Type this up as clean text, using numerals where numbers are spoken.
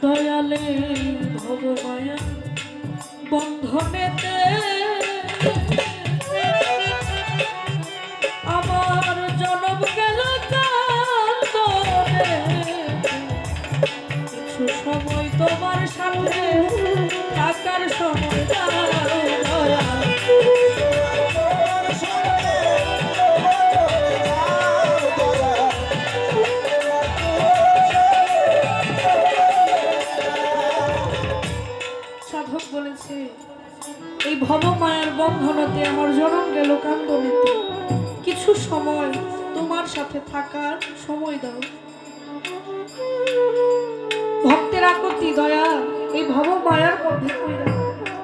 দয়ালে ভবমায়া বন্ধনেতে আমার জনম গেল কান্দনে। কিছু সময় তোমার সাথে থাকার সময় দাও দয়া। সাধক বলেছে এই ভবমায়ার বন্ধনতে আমার জনম গেল কান্দনেতে, কিছু সময় তোমার সাথে থাকার সময় দাও। ভক্তের আকতি দয়া এই ভবমায়ার মধ্যে